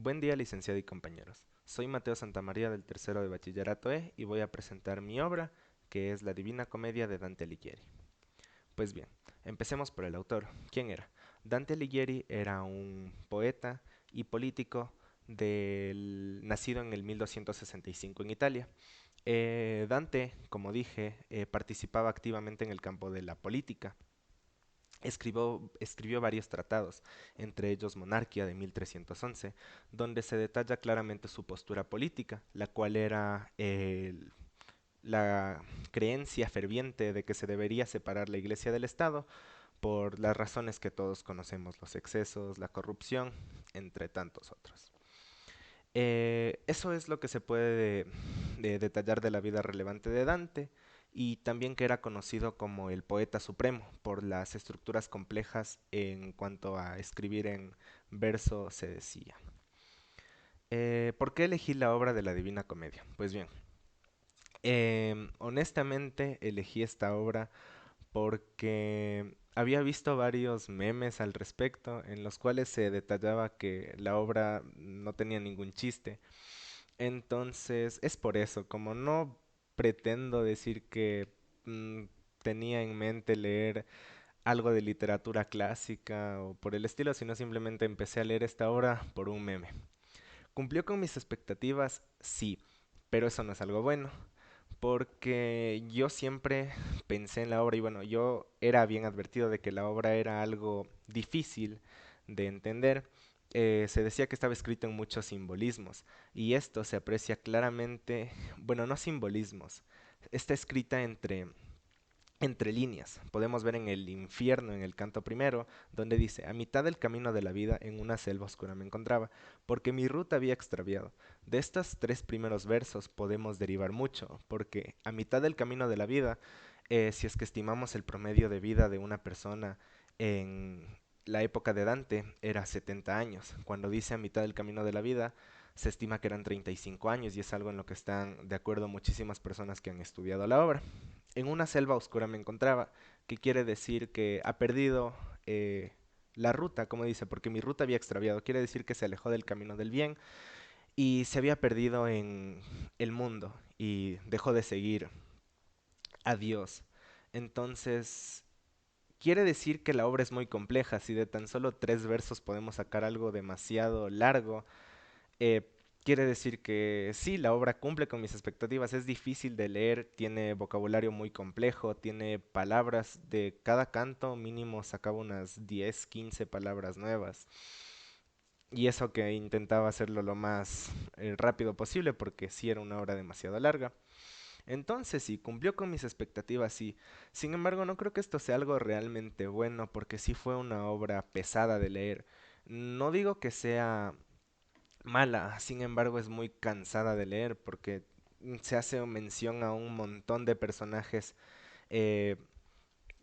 Buen día, licenciado y compañeros. Soy Mateo Santamaría del tercero de Bachillerato E y voy a presentar mi obra, que es La Divina Comedia de Dante Alighieri. Pues bien, empecemos por el autor. ¿Quién era? Dante Alighieri era un poeta y político nacido en el 1265 en Italia. Dante, como dije, participaba activamente en el campo de la política. Escribió varios tratados, entre ellos Monarquía de 1311, donde se detalla claramente su postura política, la cual era la creencia ferviente de que se debería separar la Iglesia del Estado por las razones que todos conocemos, los excesos, la corrupción, entre tantos otros. Eso es lo que se puede de detallar de la vida relevante de Dante y también que era conocido como el poeta supremo por las estructuras complejas en cuanto a escribir en verso se decía. ¿Por qué elegí la obra de la Divina Comedia? Pues bien, honestamente elegí esta obra porque había visto varios memes al respecto en los cuales se detallaba que la obra no tenía ningún chiste. Entonces, es por eso, como no pretendo decir que mm, tenía en mente leer algo de literatura clásica o por el estilo, sino simplemente empecé a leer esta obra por un meme. ¿Cumplió con mis expectativas? Sí, pero eso no es algo bueno, porque yo siempre pensé en la obra y bueno, yo era bien advertido de que la obra era algo difícil de entender. Se decía que estaba escrito en muchos simbolismos y esto se aprecia claramente, bueno, no simbolismos, está escrita entre líneas. Podemos ver en el infierno, en el canto primero, donde dice, a mitad del camino de la vida en una selva oscura me encontraba, porque mi ruta había extraviado. De estos tres primeros versos podemos derivar mucho, porque a mitad del camino de la vida, si es que estimamos el promedio de vida de una persona en la época de Dante, era 70 años. Cuando dice a mitad del camino de la vida, se estima que eran 35 años y es algo en lo que están de acuerdo muchísimas personas que han estudiado la obra. En una selva oscura me encontraba, que quiere decir que ha perdido eh, la ruta, como dice, porque mi ruta había extraviado, quiere decir que se alejó del camino del bien y se había perdido en el mundo y dejó de seguir a Dios. Entonces, quiere decir que la obra es muy compleja, si de tan solo tres versos podemos sacar algo demasiado largo, eh, quiere decir que sí, la obra cumple con mis expectativas, es difícil de leer, tiene vocabulario muy complejo, tiene palabras de cada canto, mínimo sacaba unas 10, 15 palabras nuevas. Y eso que intentaba hacerlo lo más rápido posible porque sí era una obra demasiado larga. Entonces sí, cumplió con mis expectativas, sí. Sin embargo, no creo que esto sea algo realmente bueno porque sí fue una obra pesada de leer. No digo que sea mala, sin embargo es muy cansada de leer porque se hace mención a un montón de personajes eh,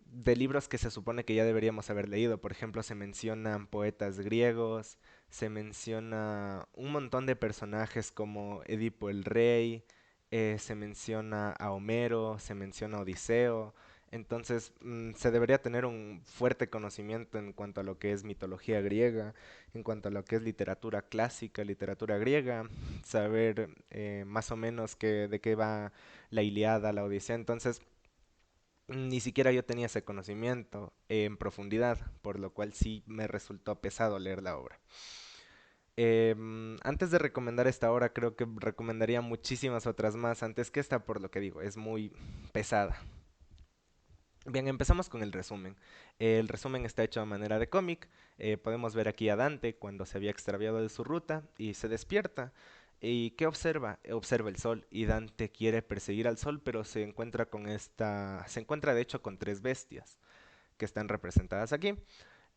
de libros que se supone que ya deberíamos haber leído. Por ejemplo, se mencionan poetas griegos, se menciona un montón de personajes como Edipo el Rey, se menciona a Homero, se menciona a Odiseo. Entonces, se debería tener un fuerte conocimiento en cuanto a lo que es mitología griega, en cuanto a lo que es literatura clásica, literatura griega, saber más o menos de qué va la Ilíada, la Odisea. Entonces, ni siquiera yo tenía ese conocimiento en profundidad, por lo cual sí me resultó pesado leer la obra. Antes de recomendar esta obra, creo que recomendaría muchísimas otras más antes que esta, por lo que digo, es muy pesada. Bien, empezamos con el resumen. El resumen está hecho a manera de cómic. Podemos ver aquí a Dante cuando se había extraviado de su ruta y se despierta. ¿Y qué observa? Observa el sol y Dante quiere perseguir al sol, pero se encuentra de hecho con tres bestias que están representadas aquí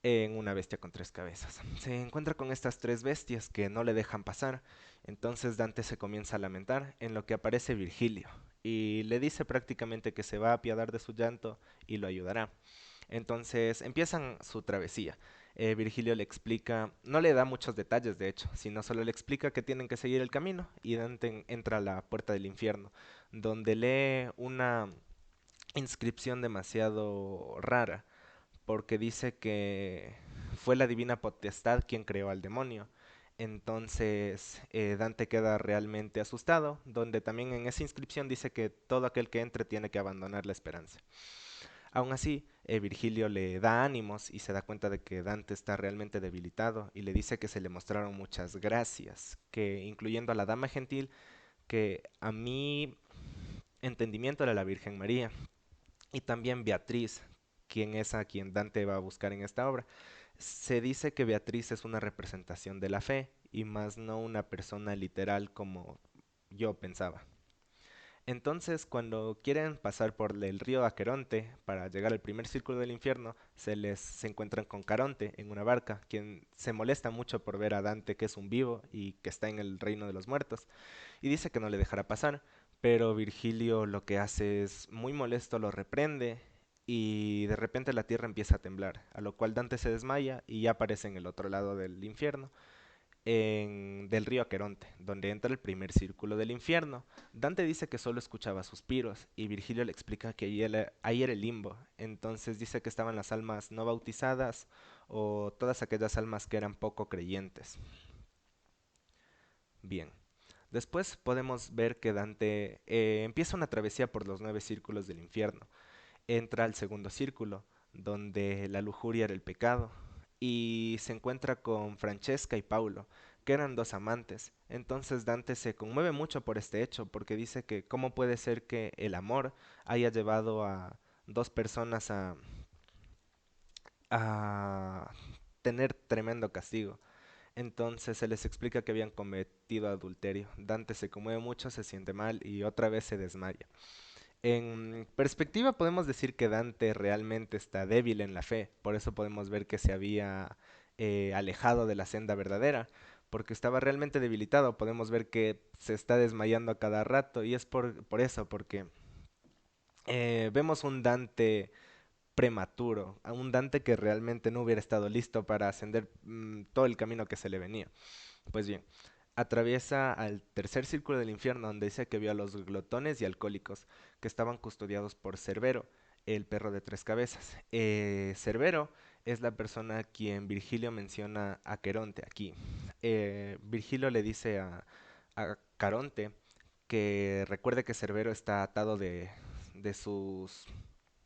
en una bestia con tres cabezas. Se encuentra con estas tres bestias que no le dejan pasar. Entonces Dante se comienza a lamentar, en lo que aparece Virgilio y le dice prácticamente que se va a apiadar de su llanto y lo ayudará. Entonces empiezan su travesía. Virgilio le explica, no le da muchos detalles de hecho, sino solo le explica que tienen que seguir el camino y Dante entra a la puerta del infierno, donde lee una inscripción demasiado rara porque dice que fue la divina potestad quien creó al demonio. Entonces Dante queda realmente asustado, donde también en esa inscripción dice que todo aquel que entre tiene que abandonar la esperanza. Aún así, Virgilio le da ánimos y se da cuenta de que Dante está realmente debilitado y le dice que se le mostraron muchas gracias, que incluyendo a la dama gentil, que a mi entendimiento era la Virgen María, y también Beatriz, quien es a quien Dante va a buscar en esta obra. Se dice que Beatriz es una representación de la fe y más no una persona literal como yo pensaba. Entonces, cuando quieren pasar por el río Aqueronte para llegar al primer círculo del infierno, se encuentran con Caronte en una barca, quien se molesta mucho por ver a Dante que es un vivo y que está en el reino de los muertos, y dice que no le dejará pasar, pero Virgilio lo que hace es muy molesto, lo reprende y de repente la tierra empieza a temblar, a lo cual Dante se desmaya y ya aparece en el otro lado del infierno, del río Aqueronte, donde entra el primer círculo del infierno. Dante dice que solo escuchaba suspiros y Virgilio le explica que ahí era el limbo. Entonces dice que estaban las almas no bautizadas o todas aquellas almas que eran poco creyentes. Bien. Después podemos ver que Dante empieza una travesía por los 9 círculos del infierno. Entra al segundo círculo, donde la lujuria era el pecado, y se encuentra con Francesca y Paulo, que eran dos amantes. Entonces Dante se conmueve mucho por este hecho, porque dice que cómo puede ser que el amor haya llevado a dos personas a tener tremendo castigo. Entonces se les explica que habían cometido adulterio. Dante se conmueve mucho, se siente mal y otra vez se desmaya. En perspectiva podemos decir que Dante realmente está débil en la fe, por eso podemos ver que se había alejado de la senda verdadera, porque estaba realmente debilitado. Podemos ver que se está desmayando a cada rato y es por eso, porque vemos un Dante prematuro, a un Dante que realmente no hubiera estado listo para ascender todo el camino que se le venía. Pues bien, atraviesa al tercer círculo del infierno donde dice que vio a los glotones y alcohólicos que estaban custodiados por Cerbero, el perro de tres cabezas. Cerbero es la persona a quien Virgilio menciona a Queronte aquí. Virgilio le dice a Caronte que recuerde que Cerbero está atado de sus,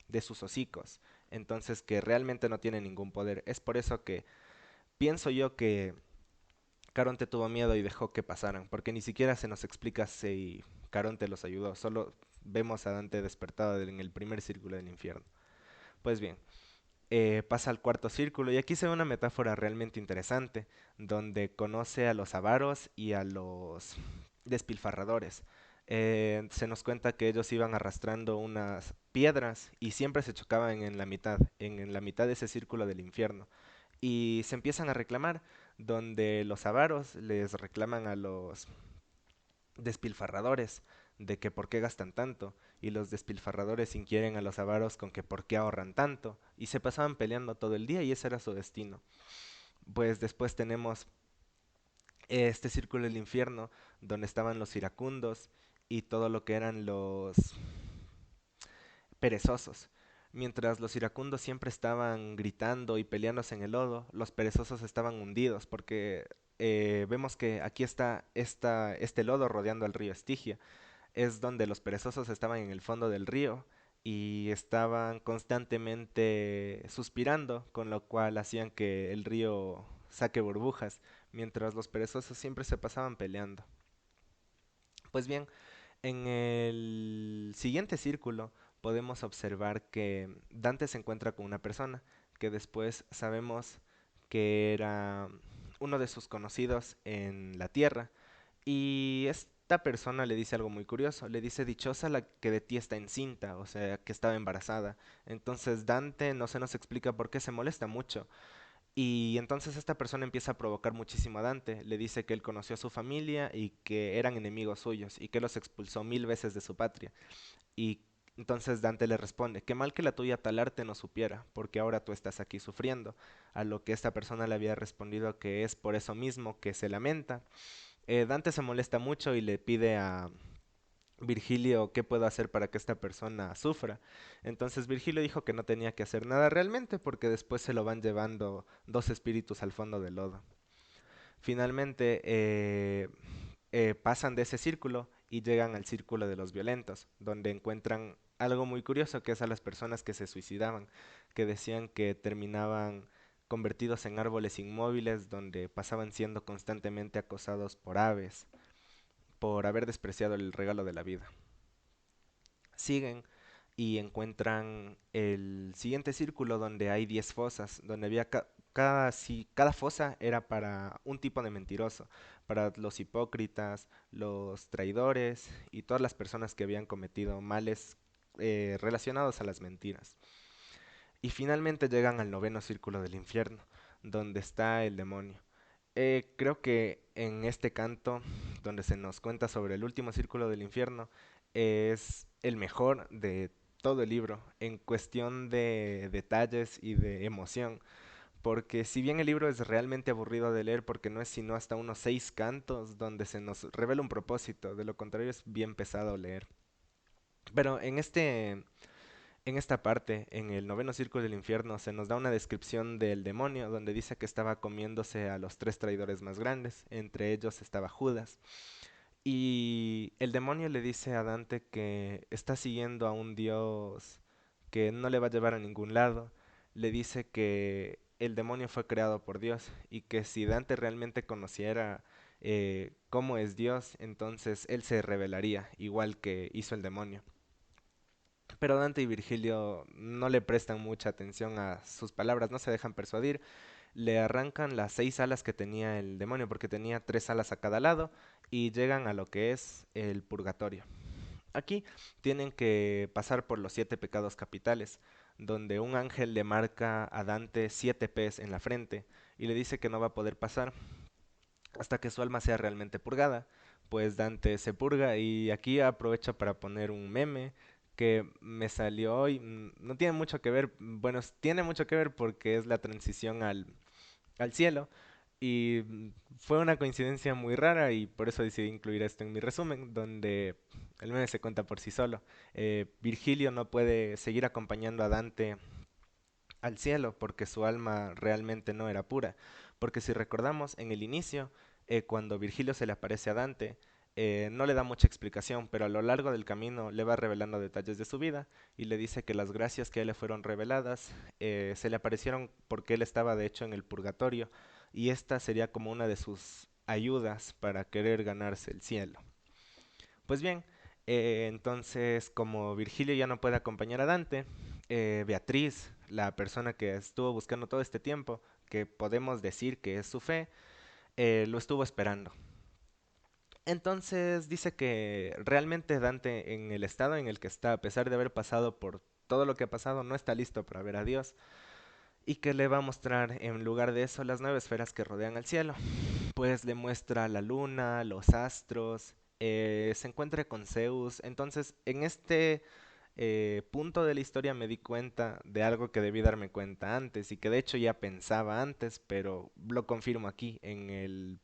de sus hocicos, entonces que realmente no tiene ningún poder. Es por eso que pienso yo que Caronte tuvo miedo y dejó que pasaran, porque ni siquiera se nos explica si Caronte los ayudó, solo vemos a Dante despertado en el primer círculo del infierno. Pues bien, pasa al cuarto círculo y aquí se ve una metáfora realmente interesante, donde conoce a los avaros y a los despilfarradores. Se nos cuenta que ellos iban arrastrando unas piedras y siempre se chocaban en la mitad de ese círculo del infierno. Y se empiezan a reclamar, donde los avaros les reclaman a los despilfarradores de que por qué gastan tanto, y los despilfarradores inquieren a los avaros con que por qué ahorran tanto, y se pasaban peleando todo el día y ese era su destino. Pues después tenemos este círculo del infierno donde estaban los iracundos y todo lo que eran los perezosos. Mientras los iracundos siempre estaban gritando y peleándose en el lodo, los perezosos estaban hundidos porque vemos que aquí está este lodo rodeando al río Estigia. Es donde los perezosos estaban en el fondo del río y estaban constantemente suspirando, con lo cual hacían que el río saque burbujas, mientras los perezosos siempre se pasaban peleando. Pues bien, en el siguiente círculo podemos observar que Dante se encuentra con una persona que después sabemos que era uno de sus conocidos en la tierra, y esta persona le dice algo muy curioso, le dice dichosa la que de ti está encinta, o sea, que estaba embarazada. Entonces Dante no se nos explica por qué se molesta mucho, y entonces esta persona empieza a provocar muchísimo a Dante. Le dice que él conoció a su familia y que eran enemigos suyos y que los expulsó 1000 veces de su patria. Y entonces Dante le responde, qué mal que la tuya tal arte no supiera, porque ahora tú estás aquí sufriendo. A lo que esta persona le había respondido que es por eso mismo que se lamenta. Dante se molesta mucho y le pide a Virgilio qué puedo hacer para que esta persona sufra. Entonces Virgilio dijo que no tenía que hacer nada realmente porque después se lo van llevando dos espíritus al fondo del lodo. Finalmente pasan de ese círculo y llegan al círculo de los violentos, donde encuentran algo muy curioso que es a las personas que se suicidaban, que decían que terminaban convertidos en árboles inmóviles donde pasaban siendo constantemente acosados por aves, por haber despreciado el regalo de la vida. Siguen y encuentran el siguiente círculo donde hay 10 fosas, donde había cada fosa era para un tipo de mentiroso, para los hipócritas, los traidores y todas las personas que habían cometido males relacionados a las mentiras. Y finalmente llegan al noveno círculo del infierno, donde está el demonio. Creo que en este canto, donde se nos cuenta sobre el último círculo del infierno, es el mejor de todo el libro en cuestión de detalles y de emoción. Porque si bien el libro es realmente aburrido de leer porque no es sino hasta unos 6 cantos donde se nos revela un propósito, de lo contrario es bien pesado leer. Pero en esta parte, en el noveno círculo del infierno, se nos da una descripción del demonio, donde dice que estaba comiéndose a los 3 traidores más grandes, entre ellos estaba Judas. Y el demonio le dice a Dante que está siguiendo a un dios que no le va a llevar a ningún lado. Le dice que el demonio fue creado por Dios y que si Dante realmente conociera cómo es Dios, entonces él se revelaría, igual que hizo el demonio. Pero Dante y Virgilio no le prestan mucha atención a sus palabras, no se dejan persuadir, le arrancan las 6 alas que tenía el demonio, porque tenía 3 alas a cada lado, y llegan a lo que es el purgatorio. Aquí tienen que pasar por los 7 pecados capitales, donde un ángel le marca a Dante 7 P's en la frente y le dice que no va a poder pasar hasta que su alma sea realmente purgada. Pues Dante se purga y aquí aprovecho para poner un meme que me salió hoy. No tiene mucho que ver, bueno, tiene mucho que ver porque es la transición al cielo y fue una coincidencia muy rara y por eso decidí incluir esto en mi resumen, donde el meme se cuenta por sí solo. Virgilio no puede seguir acompañando a Dante al cielo porque su alma realmente no era pura. Porque si recordamos en el inicio, cuando Virgilio se le aparece a Dante, no le da mucha explicación, pero a lo largo del camino le va revelando detalles de su vida y le dice que las gracias que a él le fueron reveladas se le aparecieron porque él estaba de hecho en el purgatorio y esta sería como una de sus ayudas para querer ganarse el cielo. Pues bien, entonces como Virgilio ya no puede acompañar a Dante, Beatriz, la persona que estuvo buscando todo este tiempo, que podemos decir que es su fe, lo estuvo esperando. Entonces dice que realmente Dante en el estado en el que está, a pesar de haber pasado por todo lo que ha pasado, no está listo para ver a Dios y que le va a mostrar en lugar de eso las 9 esferas que rodean al cielo. Pues le muestra la luna, los astros, se encuentra con Zeus. Entonces, en este punto de la historia me di cuenta de algo que debí darme cuenta antes y que de hecho ya pensaba antes, pero lo confirmo aquí en el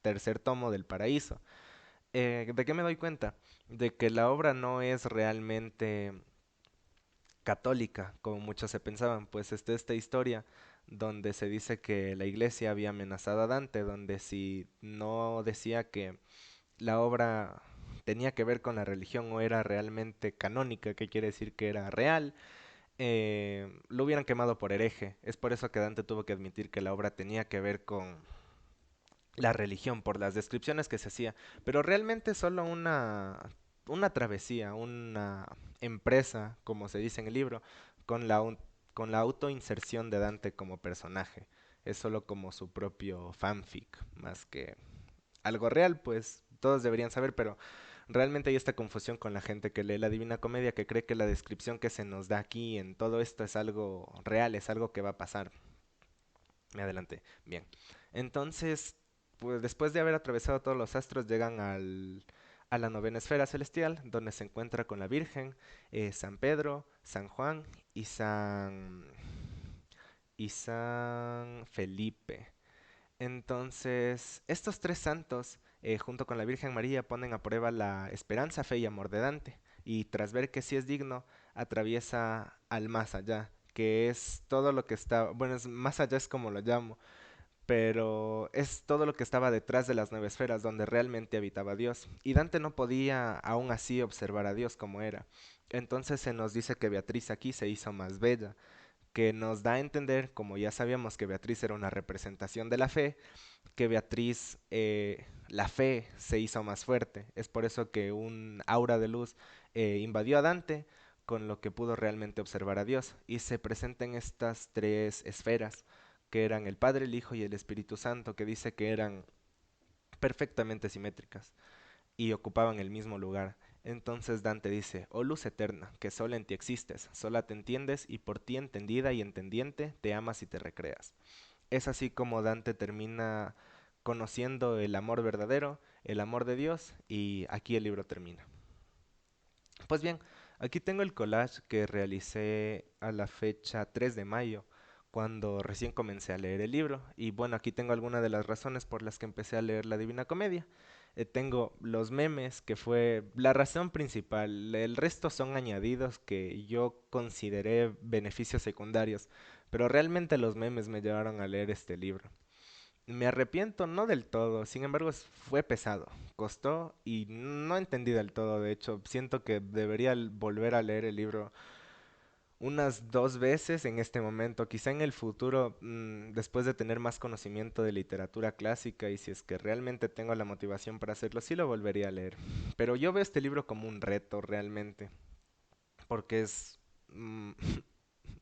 tercer tomo del Paraíso. ¿De qué me doy cuenta? De que la obra no es realmente católica, como muchos se pensaban, pues está esta historia donde se dice que la iglesia había amenazado a Dante, donde si no decía que la obra tenía que ver con la religión o era realmente canónica, que quiere decir que era real, lo hubieran quemado por hereje. Es por eso que Dante tuvo que admitir que la obra tenía que ver con la religión, por las descripciones que se hacía, pero realmente solo una travesía, una empresa, como se dice en el libro, con con la autoinserción de Dante como personaje. Es solo como su propio fanfic, más que algo real, pues todos deberían saber, pero realmente hay esta confusión con la gente que lee la Divina Comedia, que cree que la descripción que se nos da aquí en todo esto es algo real, es algo que va a pasar. Me adelanté. Bien. Entonces, pues después de haber atravesado todos los astros, llegan a la novena esfera celestial, donde se encuentra con la Virgen, San Pedro, San Juan y San Felipe. Entonces, estos 3 santos, junto con la Virgen María, ponen a prueba la esperanza, fe y amor de Dante. Y tras ver que sí es digno, atraviesa al más allá, que es todo lo que está, bueno, más allá es como lo llamo, pero es todo lo que estaba detrás de las nueve esferas donde realmente habitaba Dios. Y Dante no podía aún así observar a Dios como era. Entonces se nos dice que Beatriz aquí se hizo más bella, que nos da a entender, como ya sabíamos que Beatriz era una representación de la fe, que Beatriz, la fe se hizo más fuerte. Es por eso que un aura de luz invadió a Dante, con lo que pudo realmente observar a Dios. Y se presentan estas tres esferas, que eran el Padre, el Hijo y el Espíritu Santo, que dice que eran perfectamente simétricas y ocupaban el mismo lugar. Entonces Dante dice, oh luz eterna, que sola en ti existes, sola te entiendes y por ti entendida y entendiente te amas y te recreas. Es así como Dante termina conociendo el amor verdadero, el amor de Dios, y aquí el libro termina. Pues bien, aquí tengo el collage que realicé a la fecha 3 de mayo, cuando recién comencé a leer el libro. Y bueno, aquí tengo algunas de las razones por las que empecé a leer la Divina Comedia. Tengo los memes, que fue la razón principal. El resto son añadidos que yo consideré beneficios secundarios, pero realmente los memes me llevaron a leer este libro. Me arrepiento, no del todo, sin embargo fue pesado, costó y no entendí del todo, de hecho siento que debería volver a leer el libro unas dos veces en este momento, quizá en el futuro, después de tener más conocimiento de literatura clásica y si es que realmente tengo la motivación para hacerlo, sí lo volvería a leer. Pero yo veo este libro como un reto realmente, porque es...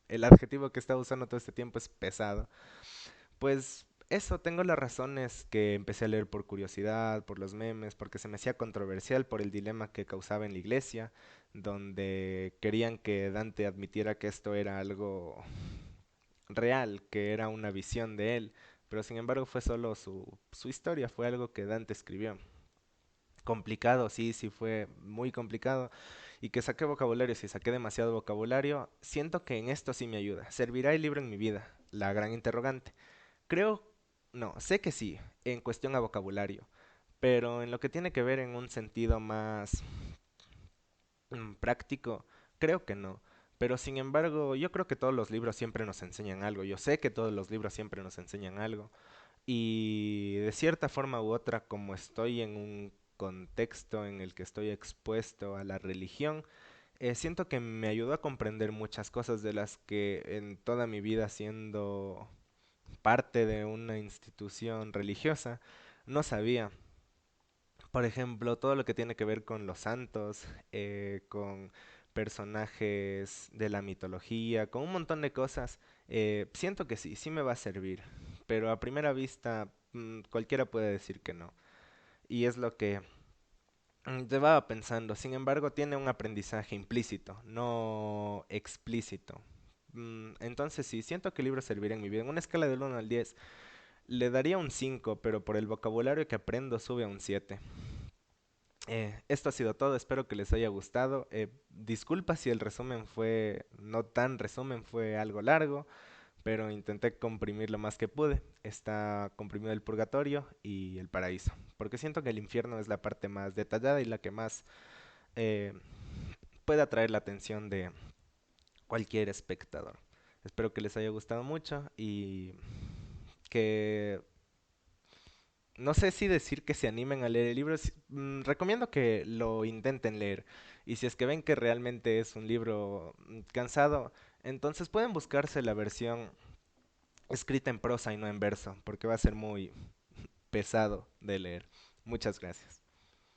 el adjetivo que estaba usando todo este tiempo es pesado. Pues eso, tengo las razones que empecé a leer por curiosidad, por los memes, porque se me hacía controversial por el dilema que causaba en la iglesia, donde querían que Dante admitiera que esto era algo real, que era una visión de él, pero sin embargo fue solo su historia, fue algo que Dante escribió. Complicado, sí, sí fue muy complicado. Y que saqué vocabulario, si saqué demasiado vocabulario, siento que en esto sí me ayuda. ¿Servirá el libro en mi vida? La gran interrogante. Creo, no, sé que sí, en cuestión a vocabulario, pero en lo que tiene que ver en un sentido más práctico, creo que no. Pero sin embargo, yo creo que todos los libros siempre nos enseñan algo. Yo sé que todos los libros siempre nos enseñan algo. Y de cierta forma u otra, como estoy en un contexto en el que estoy expuesto a la religión, siento que me ayudó a comprender muchas cosas de las que en toda mi vida siendo parte de una institución religiosa, no sabía. Por ejemplo, todo lo que tiene que ver con los santos, con personajes de la mitología, con un montón de cosas, siento que sí, sí me va a servir. Pero a primera vista, cualquiera puede decir que no. Y es lo que llevaba pensando. Sin embargo, tiene un aprendizaje implícito, no explícito. Entonces sí, siento que el libro servirá en mi vida. En una escala del 1 al 10 le daría un 5, pero por el vocabulario que aprendo sube a un 7. Esto ha sido todo, espero que les haya gustado. Disculpa si el resumen fue no tan resumen, fue algo largo, pero intenté comprimir lo más que pude. Está comprimido el purgatorio y el paraíso, porque siento que el infierno es la parte más detallada y la que más eh, puede atraer la atención de cualquier espectador. Espero que les haya gustado mucho y que no sé si decir que se animen a leer el libro. Recomiendo que lo intenten leer. Y si es que ven que realmente es un libro cansado, entonces pueden buscarse la versión escrita en prosa y no en verso, porque va a ser muy pesado de leer. Muchas gracias.